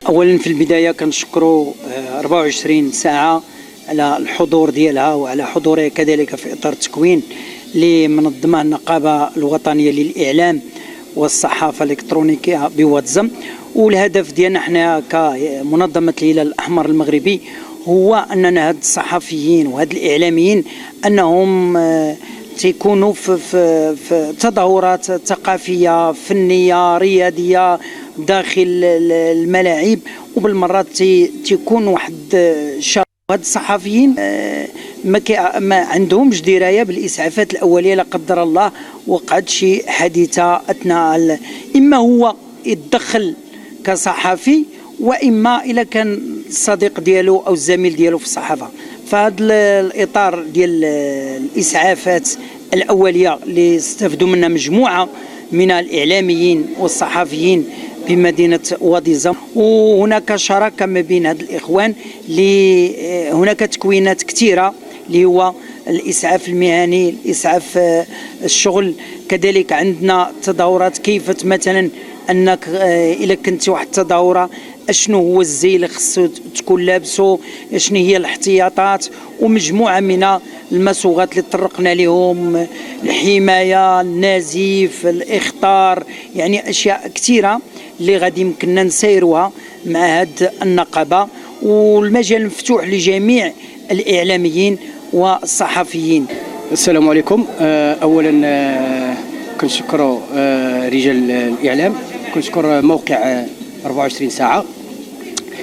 اولا في البدايه كنشكروا 24 ساعه على الحضور ديالها وعلى حضورها كذلك في اطار التكوين اللي منظمه النقابه الوطنيه للاعلام والصحافه الالكترونيه بواتزم. والهدف ديالنا حنا كمنظمه الهلال الاحمر المغربي هو اننا هاد الصحفيين وهاد الاعلاميين انهم تيكونوا في تظاهرات ثقافيه فنيه رياضيه داخل الملاعب، وبالمرات تيكون واحد هاد الصحفيين ما عندهمش درايه بالاسعافات الاوليه لا قدر الله وقعت شي حادثه اثناء اما هو يتدخل كصحفي واما الا كان الصديق ديالو او الزميل ديالو في الصحافه. فهذا الاطار ديال الاسعافات الاوليه اللي استفدوا منها مجموعه من الاعلاميين والصحفيين بمدينه واديزم، وهناك شراكه ما بين هاد الاخوان. هناك تكوينات كثيره اللي هو الاسعاف المهني، الاسعاف الشغل، كذلك عندنا تظاهرات كيف مثلا انك الا كنت واحد التظاهره اشنو هو الزي اللي خصو تكون لابسو، شنو هي الاحتياطات، ومجموعه من المسوغات اللي طرقنا لهم، الحمايه، النزيف، الاخطار، يعني اشياء كثيره اللي غادي يمكننا نسيروها مع هاد النقابه. والمجال مفتوح لجميع الاعلاميين والصحفيين. السلام عليكم. اولا كنشكروا رجال الاعلام، كنشكر موقع 24 ساعه.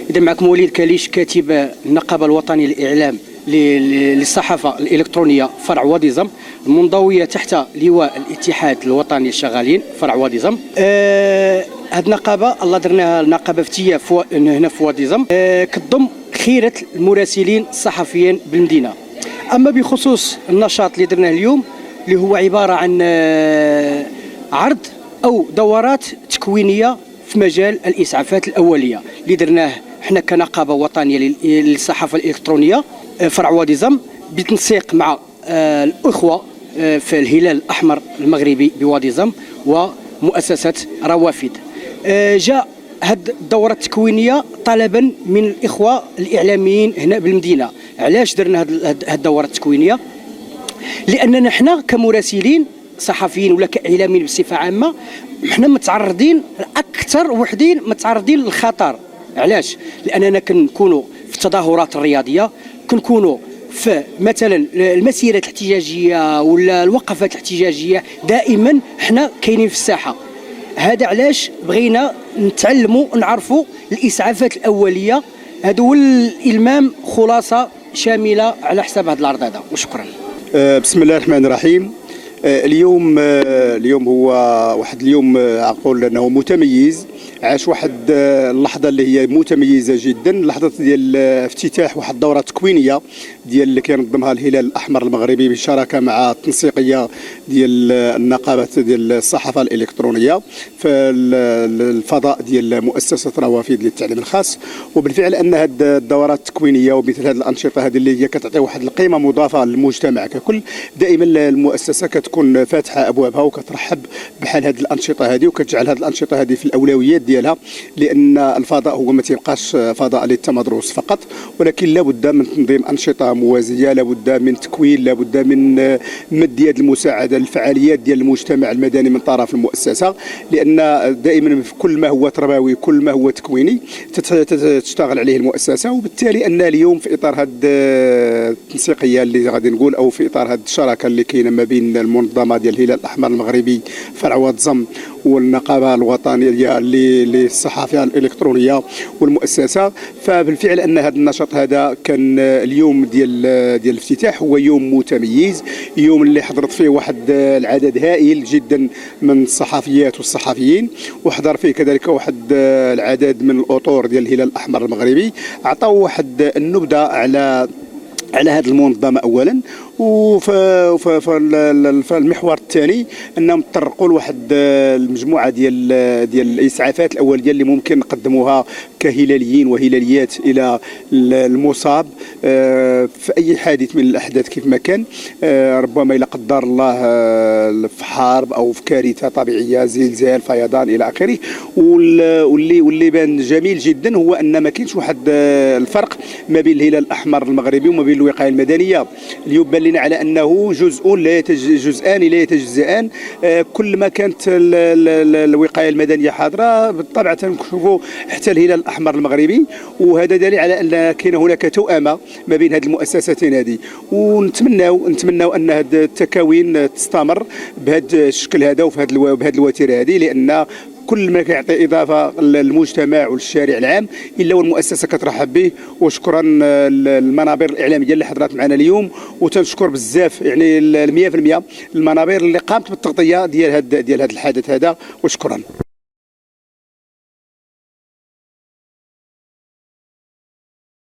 اذا معكم وليد كاليش كاتب النقابه الوطنيه للاعلام للصحافه الالكترونيه فرع واديزم، المنضويه تحت لواء الاتحاد الوطني للشغالين فرع واديزم. هذه النقابه الله درناها نقابه فتيه هنا في واديزم، كتضم خيره المراسلين الصحفيين بالمدينه. اما بخصوص النشاط اللي درناه اليوم اللي هو عباره عن عرض او دورات تكوينيه في مجال الاسعافات الاوليه اللي درناه احنا كنقابه وطنيه للصحافه الالكترونيه فرع واديزم بالتنسيق مع الاخوه في الهلال الاحمر المغربي بواديزم ومؤسسه روافد. جاء هذه الدوره التكوينيه طلبا من الاخوه الاعلاميين هنا بالمدينه. علاش درنا هذه الدوره التكوينيه؟ لاننا احنا كمراسلين صحفيين ولا كاعلاميين بصفه عامه احنا متعرضين اكثر وحدين متعرضين للخطر. علاش؟ لاننا كنكونوا في التظاهرات الرياضيه، كنكونوا في مثلا المسيرات الاحتجاجيه ولا الوقفات الاحتجاجيه، دائما احنا كاينين في الساحه. هذا علاش بغينا نتعلموا ونعرفوا الاسعافات الاوليه. هذا هو الالمام خلاصه شامله على حساب هذا العرض هذا، وشكرا. بسم الله الرحمن الرحيم. اليوم هو واحد اليوم اقول انه متميز. عاش واحد اللحظه اللي هي متميزه جدا، لحظه ديال افتتاح واحد الدوره تكوينيه ديال اللي كينظمها الهلال الاحمر المغربي بالشراكه مع التنسيقيه ديال النقابه ديال الصحافه الالكترونيه في الفضاء ديال مؤسسه روافد للتعليم الخاص. وبالفعل ان هذه الدورات التكوينيه ومثل هذه الانشطه هذه اللي هي كتعطي واحد القيمه مضافه للمجتمع ككل، دائما المؤسسه كتكون فاتحه ابوابها وكترحب بحال هذه الانشطه هذه وكتجعل هذه الانشطه هذه في الاولويات ديالها، لان الفضاء هو ما تيبقاش فضاء للتمدرس فقط، ولكن لابد من تنظيم انشطه موازيه، لابد من تكوين، لابد من مد يد المساعده للفعاليات ديال المجتمع المدني من طرف المؤسسه، لان دائما في كل ما هو تربوي كل ما هو تكويني تشتغل عليه المؤسسه. وبالتالي ان اليوم في اطار هذه التنسيقيه اللي غادي نقول او في اطار هذه الشراكه اللي كاينه ما بين المنظمه ديال الهلال الاحمر المغربي فرع وادزم والنقابه الوطنيه للصحافه الالكترونيه والمؤسسه، فبالفعل ان هذا النشاط هذا كان اليوم ديال الافتتاح هو يوم متميز، يوم اللي حضرت فيه واحد العدد هائل جدا من الصحفيات والصحفيين، وحضر فيه كذلك واحد العدد من الاطور ديال الهلال الاحمر المغربي، عطاو واحد النبذه على هذه المنظمه اولا، وفي المحور الثاني انهم تطرقوا لواحد المجموعه ديال الاسعافات الاوليه اللي ممكن نقدموها كهلاليين وهلاليات الى المصاب في اي حادث من الاحداث كيف ما كان، ربما الى قدر الله في حرب او في كارثه طبيعيه، زلزال، فيضان الى اخره. واللي بان جميل جدا هو ان ما كاينش واحد الفرق ما بين الهلال الاحمر المغربي وما بين الوقايه المدنيه. اليوم بان لنا على انه جزءان لا يتجزئان. كل ما كانت الوقايه المدنيه حاضره بالطبع تنشوفوا حتى الهلال الاحمر المغربي، وهذا دليل على ان كاين هناك توأمه ما بين هذه المؤسستين هذه. ونتمناو ان هذه التكاوين تستمر بهذا الشكل هذا وبهذه الوتيره هذه، لان كل ما كيعطي اضافه للمجتمع وللشارع العام الا والمؤسسه كترحب به. وشكرا المنابر الاعلاميه اللي حضرت معنا اليوم، وتنشكر بزاف يعني 100% المنابر اللي قامت بالتغطيه ديال هذا الحدث هذا، وشكرا.